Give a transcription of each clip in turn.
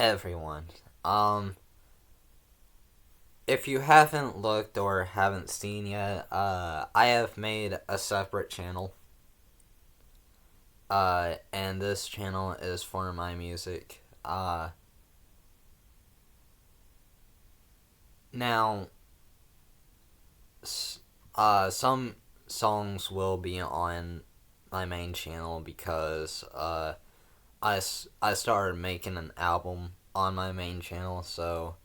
everyone. Um, if you haven't looked or haven't seen yet, I have made a separate channel. And this channel is for my music. Now, some songs will be on my main channel because I started making an album on my main channel, so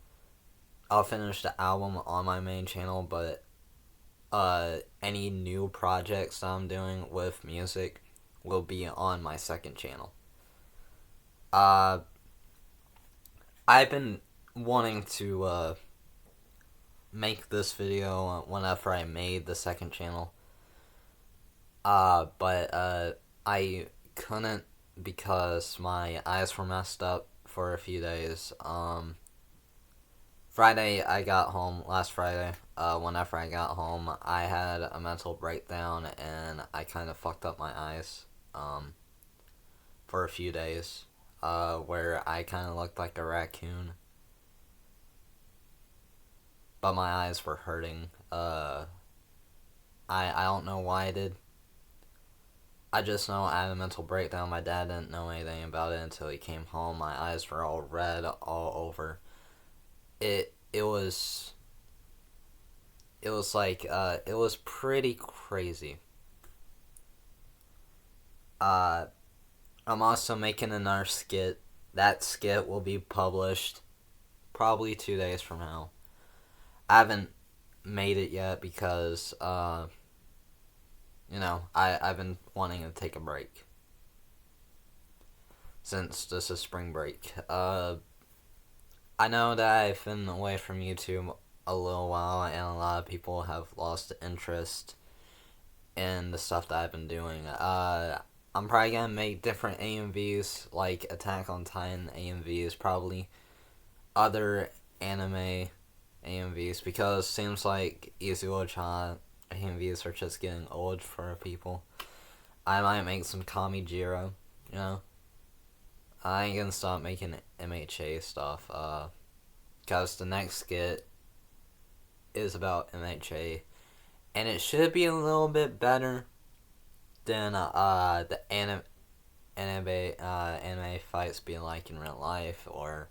I'll finish the album on my main channel, but any new projects I'm doing with music will be on my second channel. Uh, I've been wanting to make this video whenever I made the second channel, but I couldn't because my eyes were messed up for a few days. Friday I got home, last Friday, whenever I got home, I had a mental breakdown and I kind of fucked up my eyes for a few days, where I kind of looked like a raccoon. But my eyes were hurting. I don't know why I did. I just know I had a mental breakdown. My dad didn't know anything about it until he came home. My eyes were all red all over. It was pretty crazy. Uh, I'm also making another skit. That skit will be published probably 2 days from now. I haven't made it yet because I've been wanting to take a break since this is spring break. I know that I've been away from YouTube a little while, and a lot of people have lost interest in the stuff that I've been doing. I'm probably gonna make different AMVs, like Attack on Titan AMVs, probably other anime AMVs, because it seems like Izuo-chan AMVs are just getting old for people. I might make some Kami Jiro, you know? I ain't gonna stop making MHA stuff, because the next skit is about MHA, and it should be a little bit better than the anime fights being like in real life, or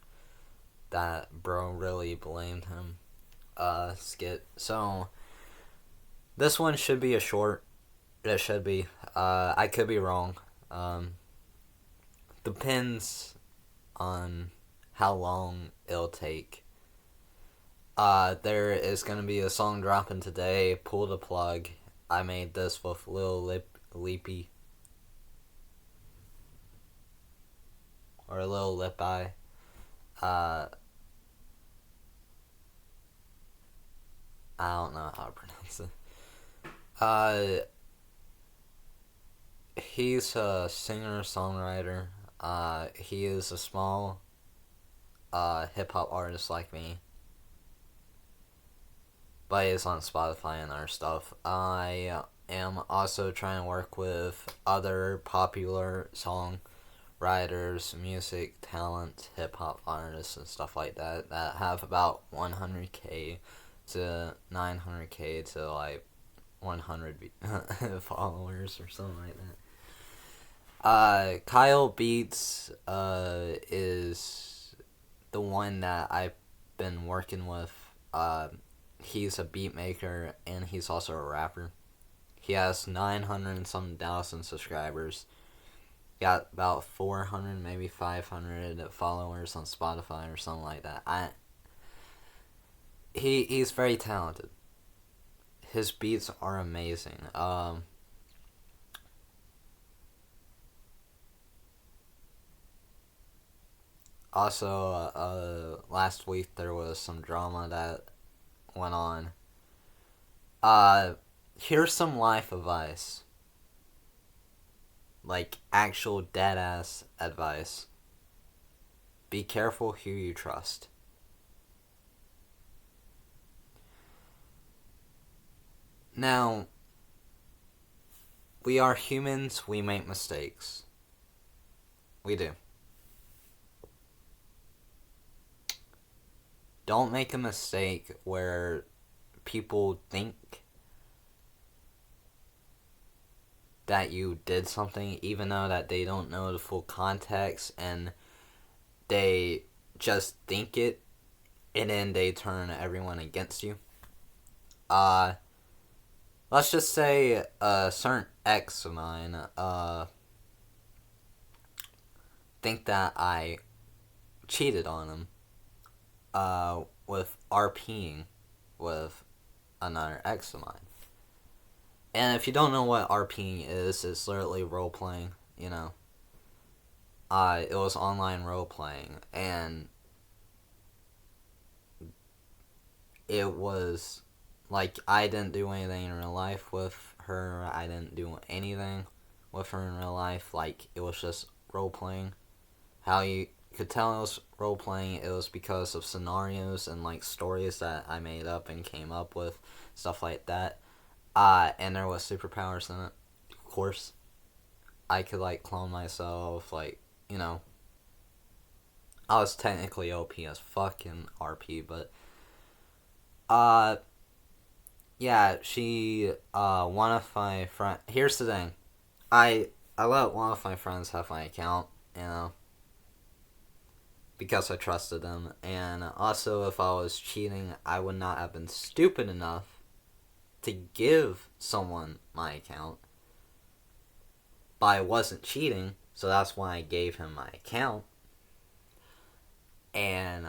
that bro really blamed him skit. So this one should be a short. It should be. I could be wrong. Depends on how long it'll take. There is gonna be a song dropping today. Pull the plug. I made this with Lil Leapy or Lil Lip Eye. Uh, I don't know how to pronounce it. Uh, he's a singer songwriter. He is a small hip hop artist like me, but he's on Spotify and other stuff. I am also trying to work with other popular songwriters, music talent, hip hop artists, and stuff like that that have about 100K to 900K to like 100 followers or something like that. Kyle Beats is the one that I've been working with. He's a beat maker and he's also a rapper. He has 900 and some thousand subscribers. Got about 400, maybe 500 followers on Spotify or something like that. He's very talented. His beats are amazing. Also, last week there was some drama that went on. Uh, Here's some life advice. Like, actual dead ass advice. Be careful who you trust. Now, we are humans, we make mistakes. We do. don't make a mistake where people think that you did something even though that they don't know the full context, and they just think it, and then they turn everyone against you. Uh, let's just say a certain ex of mine think that I cheated on him with RPing with another ex of mine. And if you don't know what RPing is, it's literally role playing. You know, it was online role playing, and it was like I didn't do anything in real life with her. I didn't do anything with her in real life. Like, it was just role playing. How you could tell it was role playing, it was because of scenarios and like stories that I made up and came up with, stuff like that. And there was superpowers in it, of course. I could like clone myself, like, you know. I was technically OP as fucking RP, but uh yeah, she one of my friend. Here's the thing, I let one of my friends have my account, you know, because I trusted them, and also if I was cheating, I would not have been stupid enough to give someone my account. But I wasn't cheating, so that's why I gave him my account. And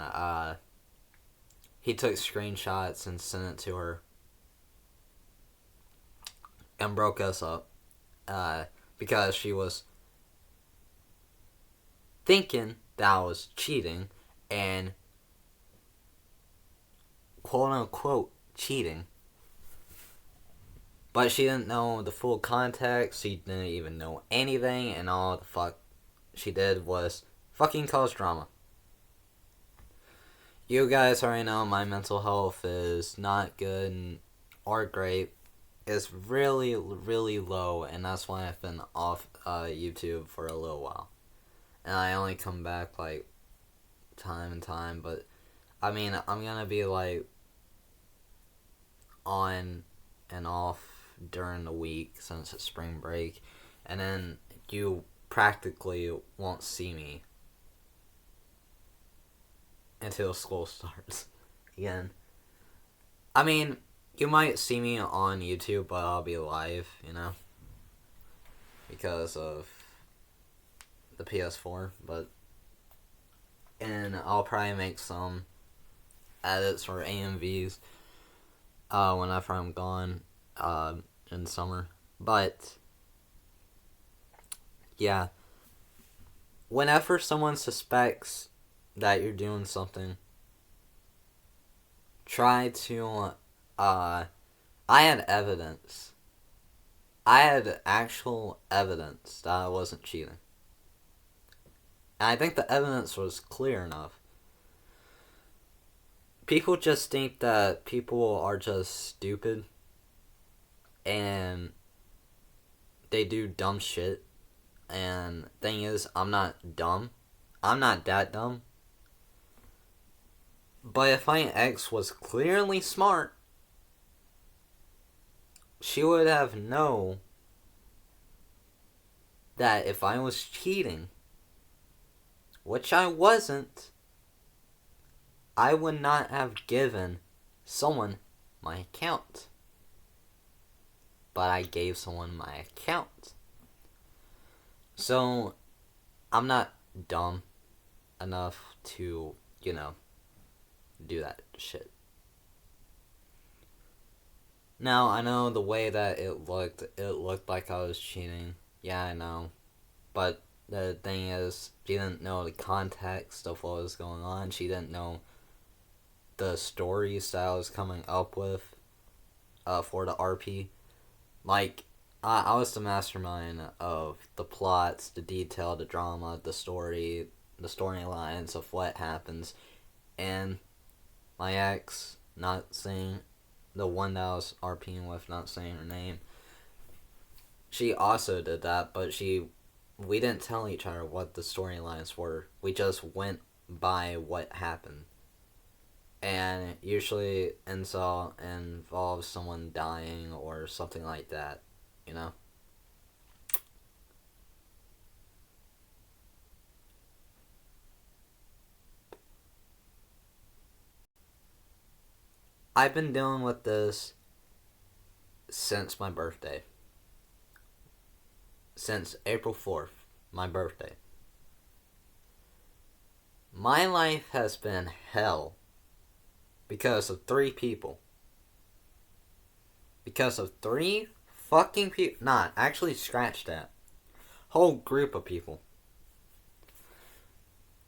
he took screenshots and sent it to her and broke us up because she was thinking that I was cheating, and quote unquote cheating. But she didn't know the full context, she didn't even know anything, and all the fuck she did was fucking cause drama. You guys already know my mental health is not good or great. It's really, really low, and that's why I've been off YouTube for a little while. And I only come back, like, time and time, but, I mean, I'm gonna be, like, on and off during the week since it's spring break, and then you practically won't see me until school starts again. I mean, you might see me on YouTube, but I'll be live, you know, because of the PS4, but, and I'll probably make some edits or AMVs whenever I'm gone in summer. But yeah, whenever someone suspects that you're doing something, try to I had evidence. I had actual evidence that I wasn't cheating. And I think the evidence was clear enough. People just think that people are just stupid and they do dumb shit. And thing is, I'm not dumb. I'm not that dumb. But if my ex was clearly smart, she would have known that if I was cheating, which I wasn't, I would not have given someone my account. But I gave someone my account. So, I'm not dumb enough to, you know, do that shit. Now, I know the way that it looked like I was cheating. Yeah, I know. But the thing is, she didn't know the context of what was going on. She didn't know the stories that I was coming up with for the RP. Like, I was the mastermind of the plots, the detail, the drama, the story, the storylines of what happens. And my ex, not saying, the one that I was RPing with, not saying her name, she also did that, but we didn't tell each other what the storylines were. We just went by what happened. and usually incel involves someone dying or something like that, you know? I've been dealing with this since my birthday. Since April 4th, my birthday. My life has been hell because of three people. Because of three fucking people. Nah, actually, scratch that. Whole group of people.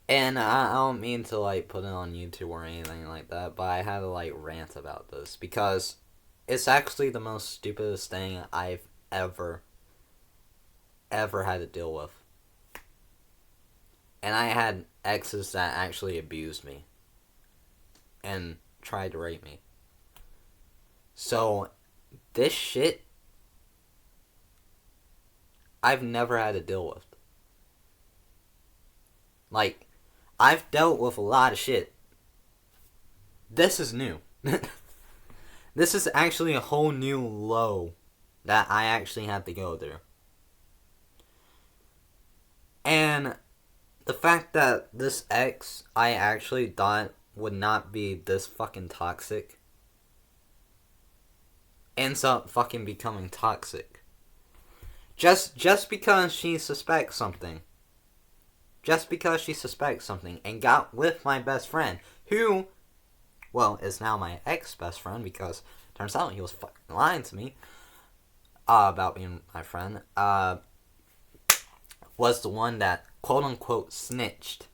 And I don't mean to, like, put it on YouTube or anything like that, but I had to, like, rant about this because it's actually the most stupidest thing I've ever had to deal with. And I had exes that actually abused me and tried to rape me. So, this shit, I've never had to deal with. Like, I've dealt with a lot of shit. This is new. This is actually a whole new low that I actually had to go through. And the fact that this ex I actually thought would not be this fucking toxic ends up fucking becoming toxic. Just because she suspects something. Just because she suspects something and got with my best friend, who, well, is now my ex-best friend because turns out he was fucking lying to me about being my friend, was the one that quote-unquote snitched.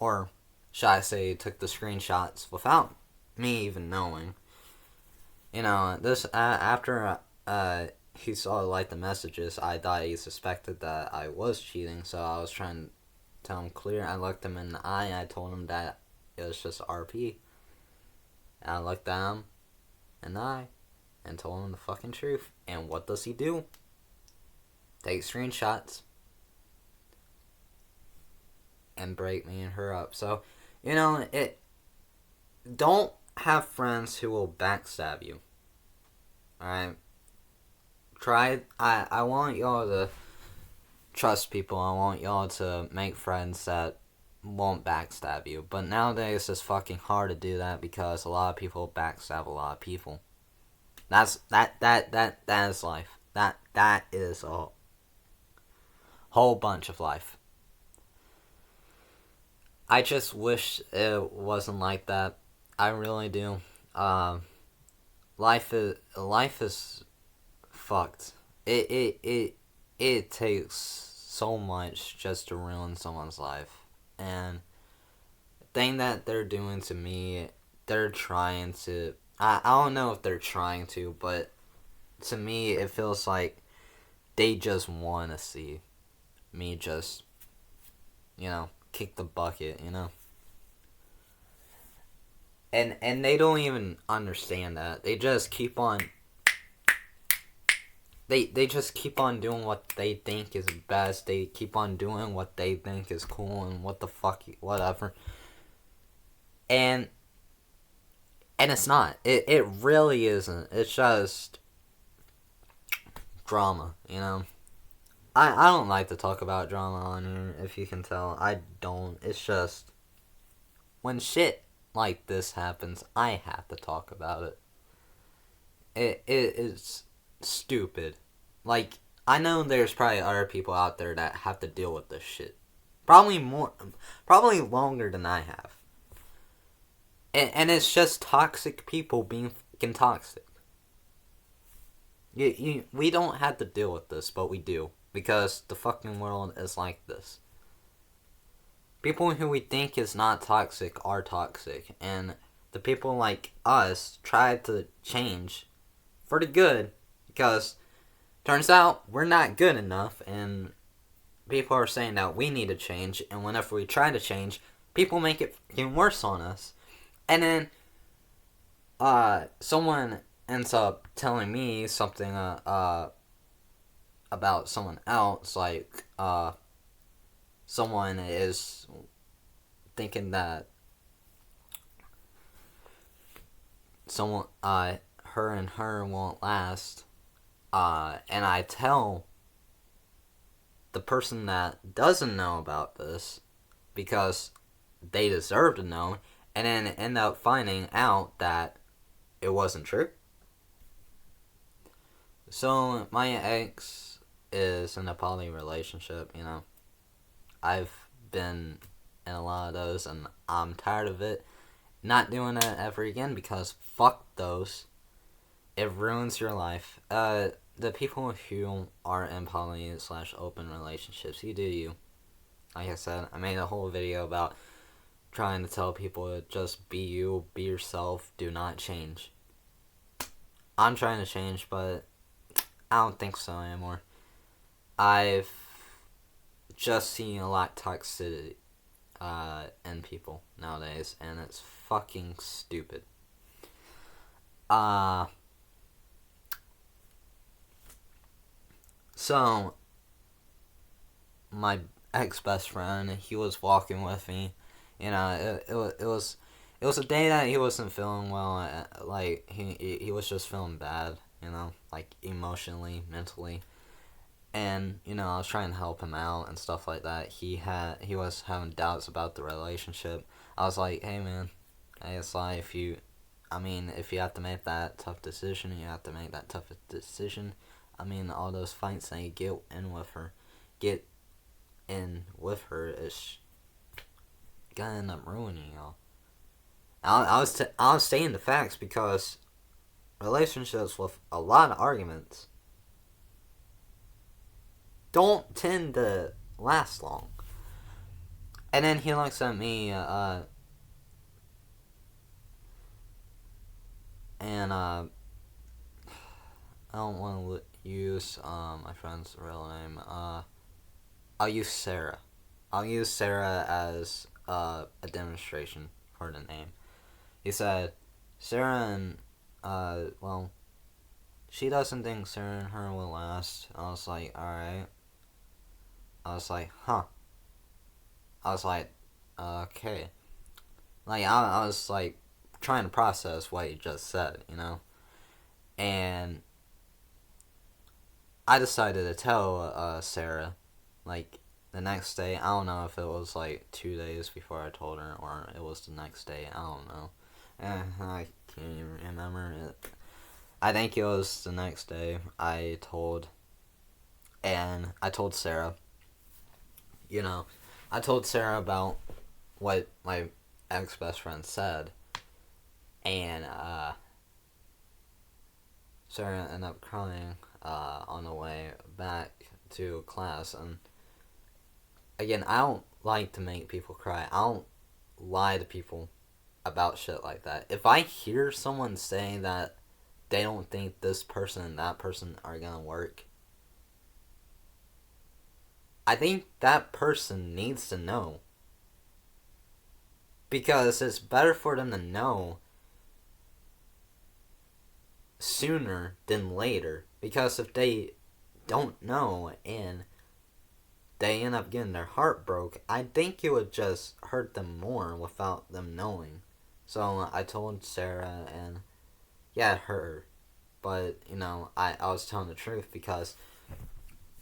Or should I say took the screenshots without me even knowing. You know, this, after he saw like the messages, I thought he suspected that I was cheating, so I was trying to tell him clear. I looked him in the eye, I told him that it was just RP. And I looked at him in the eye and told him the fucking truth. And what does he do? Take screenshots and break me and her up. So, you know, don't have friends who will backstab you. Alright? I want y'all to trust people. I want y'all to make friends that won't backstab you. But nowadays it's fucking hard to do that because a lot of people backstab a lot of people. That is life. That is a whole bunch of life. I just wish it wasn't like that. I really do. Life is fucked. It takes so much just to ruin someone's life. And the thing that they're doing to me, they're trying to, I don't know if they're trying to, but to me it feels like they just want to see me just, you know, kick the bucket, you know. And they don't even understand that. They just keep on they just keep on doing what they think is best. They keep on doing what they think is cool and what the fuck whatever. And it's not. It really isn't. It's just drama, you know. I don't like to talk about drama on here, if you can tell. I don't. It's just when shit like this happens, I have to talk about it. It is stupid. Like, I know there's probably other people out there that have to deal with this shit. Probably longer than I have. And it's just toxic people being fucking toxic. We don't have to deal with this, but we do. Because the fucking world is like this. People who we think is not toxic are toxic. And the people like us try to change for the good. Because turns out we're not good enough. And people are saying that we need to change. And whenever we try to change, people make it fucking worse on us. And then someone ends up telling me something about someone else, like someone is thinking that someone, her and her won't last, and I tell the person that doesn't know about this because they deserve to know, and then end up finding out that it wasn't true. So my ex is in a poly relationship, you know. I've been in a lot of those and I'm tired of it. Not doing it ever again because fuck those. It ruins your life. The people who are in poly / open relationships, you do you. Like I said, I made a whole video about trying to tell people to just be you, be yourself, do not change. I'm trying to change, but I don't think so anymore. I've just seen a lot of toxicity in people nowadays, and it's fucking stupid. So my ex best friend, he was walking with me. You know, it was a day that he wasn't feeling well. Like he was just feeling bad. You know, like emotionally, mentally, and you know I was trying to help him out and stuff like that. He was having doubts about the relationship. I was like, hey man, it's like if you have to make that tough decision, you have to make that tough decision. I mean, all those fights that you get in with her is gonna end up ruining y'all. I was saying the facts because relationships with a lot of arguments don't tend to last long. And then he looks at me, and I don't want to use my friend's real name. I'll use Sarah. I'll use Sarah as a demonstration for the name. He said, Sarah and, well, she doesn't think Sarah and her will last. I was like, alright. I was like, huh. I was like, okay. Like, I was like, trying to process what he just said, you know? And I decided to tell Sarah, like, the next day. I don't know if it was like 2 days before I told her or it was the next day. I don't know. I can't even remember it. I think it was the next day I told Sarah, you know, I told Sarah about what my ex best friend said, and Sarah ended up crying on the way back to class. And again, I don't like to make people cry. I don't lie to people about shit like that. If I hear someone saying that they don't think this person and that person are gonna work, I think that person needs to know. Because it's better for them to know sooner than later. Because if they don't know and they end up getting their heart broke, I think it would just hurt them more without them knowing. So I told Sarah, and yeah, it hurt. But, you know, I was telling the truth because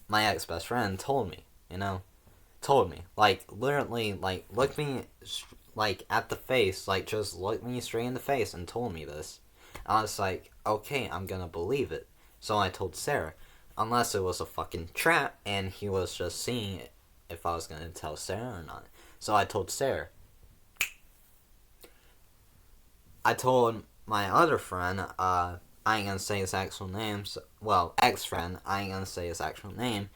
my ex best friend told me, you know? Told me. Like, literally, like, looked me, like, at the face, like, just looked me straight in the face and told me this. I was like, okay, I'm gonna believe it. So I told Sarah. Unless it was a fucking trap and he was just seeing if I was gonna tell Sarah or not. So I told Sarah. I told my other friend, I ain't gonna say his actual name. Well, ex-friend, I ain't gonna say his actual name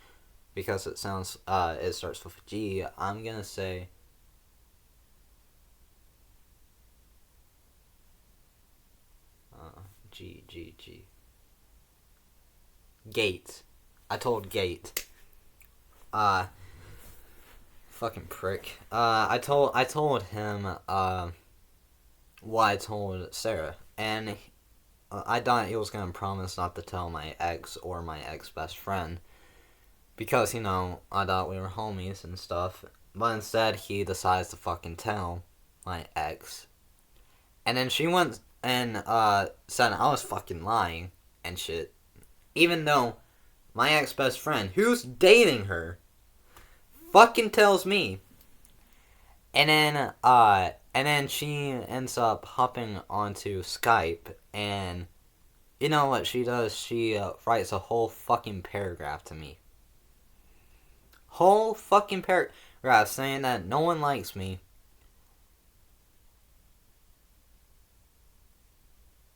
because it sounds, it starts with a G. I'm gonna say G. Gate. I told Gate. Fucking prick. I told him, what I told Sarah. And I thought he was gonna promise not to tell my ex or my ex best friend. Because, you know, I thought we were homies and stuff. But instead, he decides to fucking tell my ex. And then she went and said I was fucking lying and shit. Even though my ex best friend, who's dating her, fucking tells me. And then she ends up hopping onto Skype, and you know what she does? She writes a whole fucking paragraph to me. Whole fucking paragraph saying that no one likes me.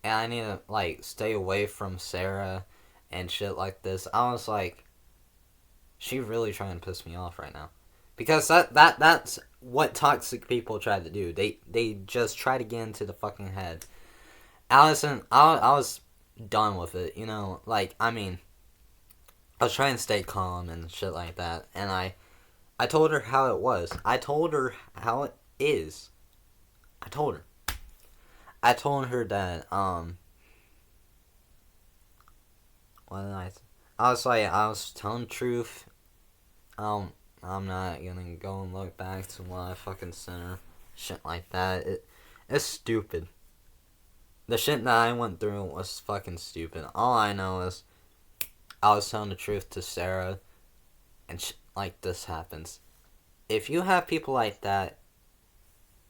And I need to, like, stay away from Sarah and shit like this. I was like, she really trying to piss me off right now. Because that's what toxic people try to do. They just try to get into the fucking head. Allison, I was done with it, you know? Like, I mean, I was trying to stay calm and shit like that. And I told her how it was. I told her how it is. I told her. I told her that, what did I say? I was like, I was telling the truth. I'm not gonna go and look back to what I fucking sent her. Shit like that. It's stupid. The shit that I went through was fucking stupid. All I know is I was telling the truth to Sarah, and shit like this happens. If you have people like that,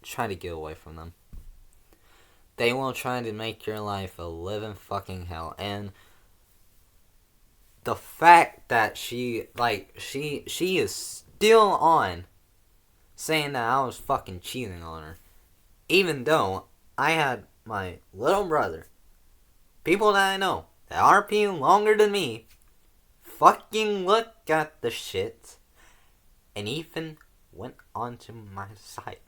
try to get away from them. They will try to make your life a living fucking hell. And the fact that she is still on saying that I was fucking cheating on her. Even though I had my little brother, people that I know, that RP longer than me, fucking look at the shit and even went onto my site.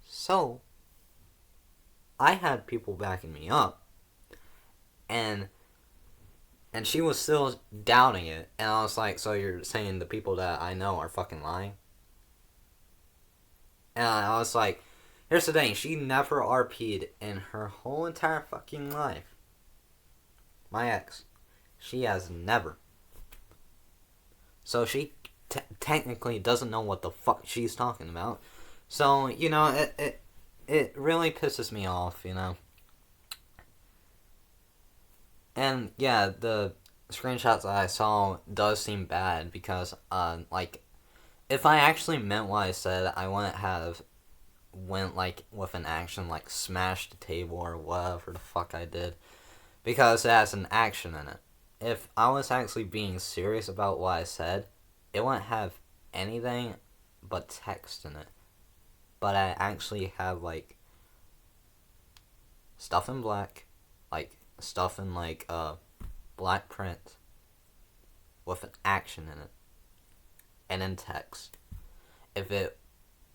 So, I had people backing me up, and she was still doubting it, and I was like, so you're saying the people that I know are fucking lying? And I was like, here's the thing, she never RP'd in her whole entire fucking life. My ex. She has never. So she technically doesn't know what the fuck she's talking about. So, you know, it really pisses me off, you know. And yeah, the screenshots that I saw does seem bad because, like, if I actually meant what I said, I wouldn't have went, like, with an action, like, smashed the table or whatever the fuck I did. Because it has an action in it. If I was actually being serious about what I said, it wouldn't have anything but text in it. But I actually have, like, stuff in black, like, stuff in, like, black print with an action in it. And in text. If it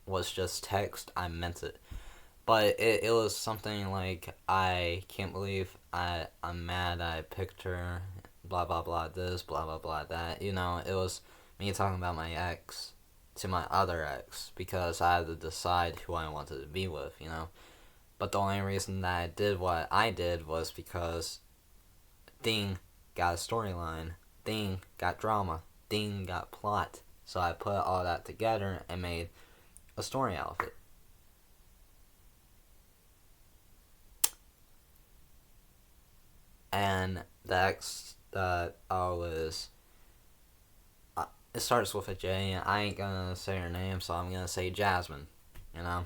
was just text, I meant it. But it was something like, I can't believe I'm mad I picked her, blah blah blah this, blah blah blah that. You know, it was me talking about my ex to my other ex because I had to decide who I wanted to be with, you know. But the only reason that I did what I did was because Thing got a storyline, Thing got drama, Thing got plot. So I put all that together and made a story out of it. And the ex that I was, it starts with a J. I ain't gonna say her name, so I'm gonna say Jasmine. You know,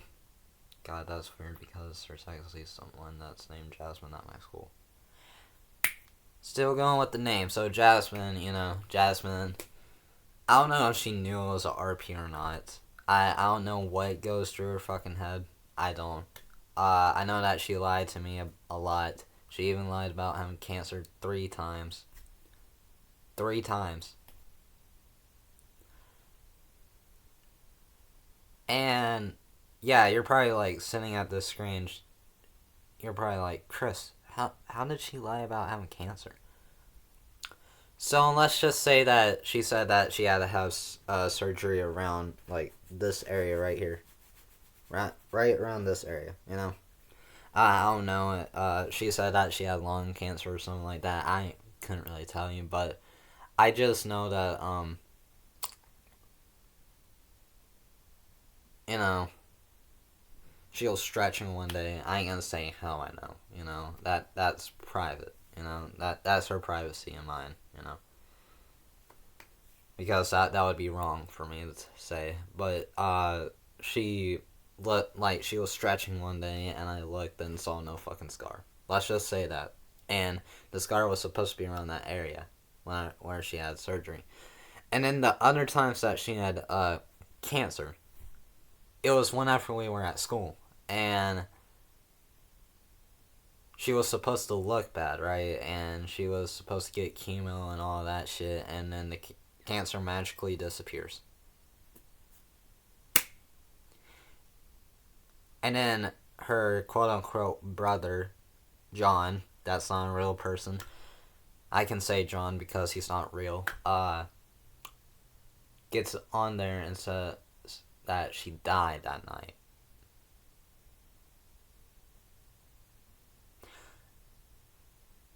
God, that's weird because there's actually someone that's named Jasmine at my school. Still going with the name, so Jasmine. You know, Jasmine. I don't know if she knew it was a RP or not. I don't know what goes through her fucking head. I don't. I know that she lied to me a lot. She even lied about having cancer 3 times. 3 times. And, yeah, you're probably, like, sitting at this screen. You're probably like, Chris, how did she lie about having cancer? So, let's just say that she said that she had to have surgery around, like, this area right here. Right around this area, you know? I don't know. She said that she had lung cancer or something like that. I couldn't really tell you, but I just know that, you know, she was stretching one day. I ain't gonna say how I know. That's private. That's her privacy and mine. Because that would be wrong for me to say. But she looked like she was stretching one day, and I looked and saw no fucking scar. Let's just say that. And the scar was supposed to be around that area where she had surgery. And then the other times that she had cancer, it was whenever we were at school, and she was supposed to look bad, right? And she was supposed to get chemo and all that shit, and then the cancer magically disappears. And then her quote unquote brother, John, that's not a real person. I can say John because he's not real. Gets on there and says that she died that night.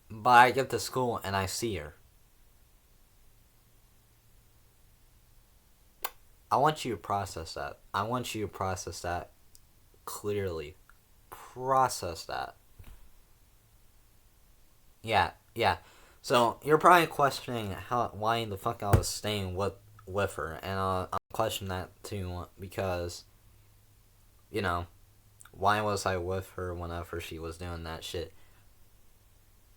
But I get to school and I see her. I want you to process that. I want you to process that clearly. Process that. Yeah. So you're probably questioning why the fuck I was staying with her, and I'm questioning that too because, why was I with her whenever she was doing that shit?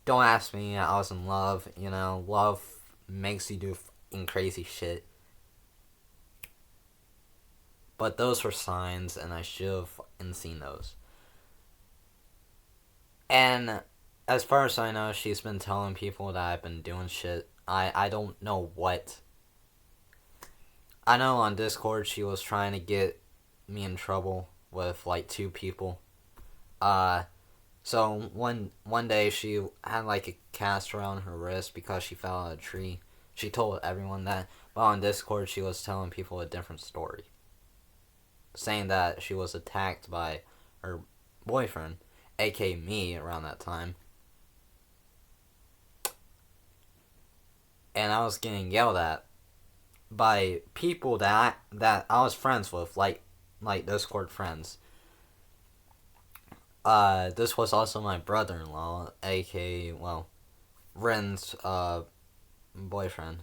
Don't ask me. I was in love. Love makes you do fucking crazy shit. But those were signs, and I should have fucking seen those. And as far as I know, she's been telling people that I've been doing shit. I don't know what. I know on Discord she was trying to get me in trouble with like 2 people. So one day she had like a cast around her wrist because she fell out of a tree. She told everyone that, but on Discord she was telling people a different story, saying that she was attacked by her boyfriend, aka me, around that time. And I was getting yelled at by people that I was friends with, like Discord friends. This was also my brother-in-law, aka Ren's boyfriend.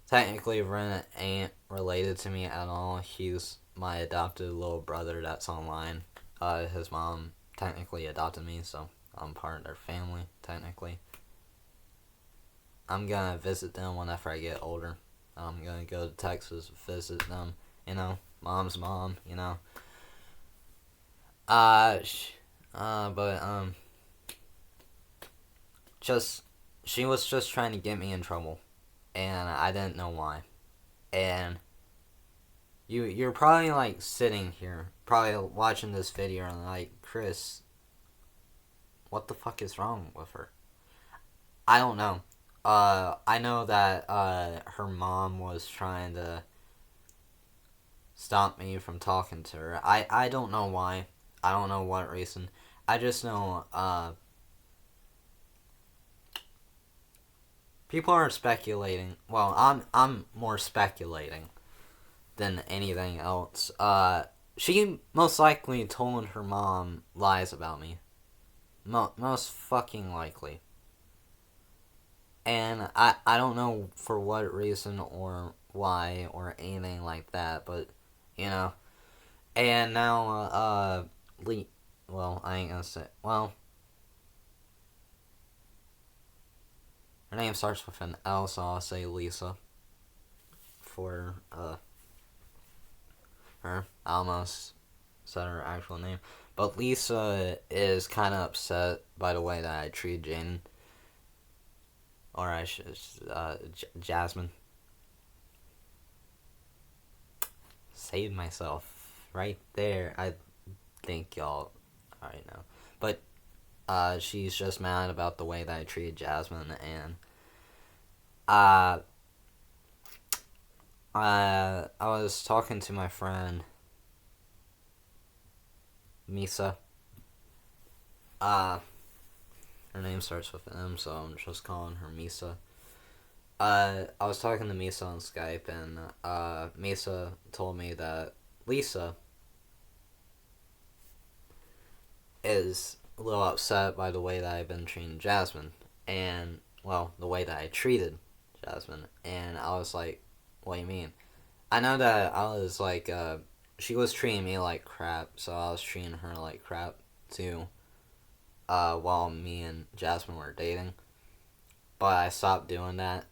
Technically Ren ain't related to me at all. He's my adopted little brother that's online. His mom technically adopted me, so I'm part of their family, technically. I'm gonna visit them whenever I get older. I'm gonna go to Texas, visit them, mom's mom, but, she was just trying to get me in trouble, and I didn't know why. And you're probably, like, sitting here, probably watching this video, and like, Chris, what the fuck is wrong with her? I don't know. I know that, her mom was trying to stop me from talking to her. I don't know why. I don't know what reason. I just know, people are speculating. Well, I'm more speculating than anything else. She most likely told her mom lies about me. Most fucking likely. And I don't know for what reason or why or anything like that, but, And now, I ain't gonna say, her name starts with an L, so I'll say Lisa for, her. I almost said her actual name. But Lisa is kind of upset by the way that I treated Jane. Or I should, Jasmine. Saved myself right there. I think y'all already know. But, she's just mad about the way that I treated Jasmine, and, I was talking to my friend Misa. Her name starts with an M, so I'm just calling her Misa. I was talking to Misa on Skype, and Misa told me that Lisa is a little upset by the way that I've been treating Jasmine. And, well, the way that I treated Jasmine. And I was like, what do you mean? I know that I was like, she was treating me like crap, so I was treating her like crap too, while me and Jasmine were dating. But I stopped doing that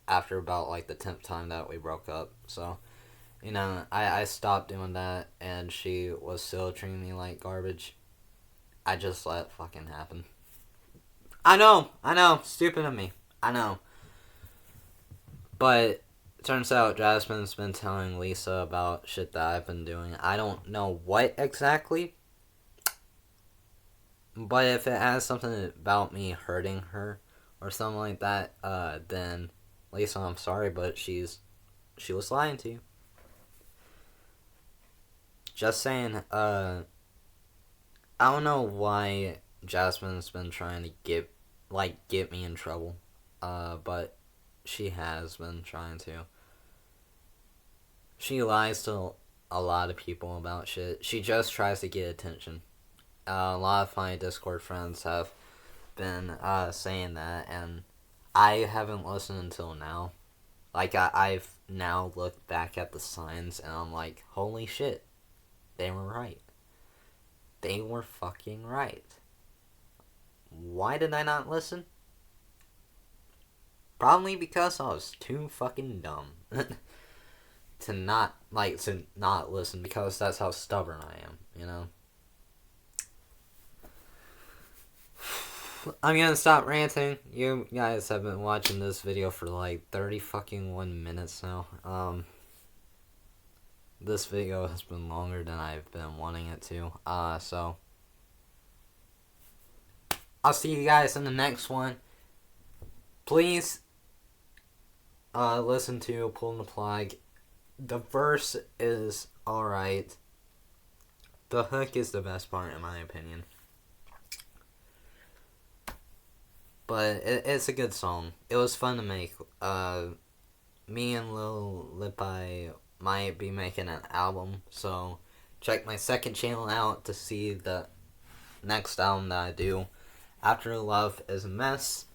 after about like the 10th time that we broke up. So, I stopped doing that, and she was still treating me like garbage. I just let it fucking happen. I know, stupid of me. I know. But turns out Jasmine's been telling Lisa about shit that I've been doing. I don't know what exactly, but if it has something about me hurting her or something like that, then Lisa, I'm sorry, but she was lying to you. Just saying, I don't know why Jasmine's been trying to get me in trouble, but she has been trying to. She lies to a lot of people about shit. She just tries to get attention. A lot of my Discord friends have been saying that, and I haven't listened until now. Like, I've now looked back at the signs, and I'm like, holy shit, they were right. They were fucking right. Why did I not listen? Probably because I was too fucking dumb to not listen, because that's how stubborn I am, I'm gonna stop ranting. You guys have been watching this video for like 30 fucking 1 minutes now. This video has been longer than I've been wanting it to. So I'll see you guys in the next one. Please listen to Pulling the Plug. The verse is alright. The hook is the best part, in my opinion. But it's a good song. It was fun to make. Me and Lil Lipai might be making an album, so check my second channel out to see the next album that I do. After Love is a Mess,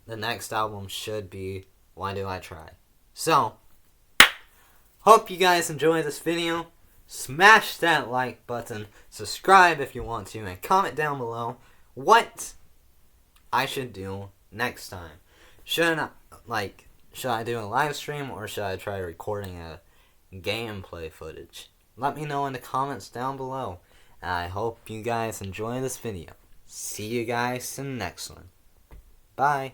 the next album should be Why Do I Try? So, hope you guys enjoyed this video. Smash that like button, subscribe if you want to, and comment down below what I should do next time. Should I do a live stream, or should I try recording a gameplay footage? Let me know in the comments down below. And I hope you guys enjoy this video. See you guys in the next one. Bye.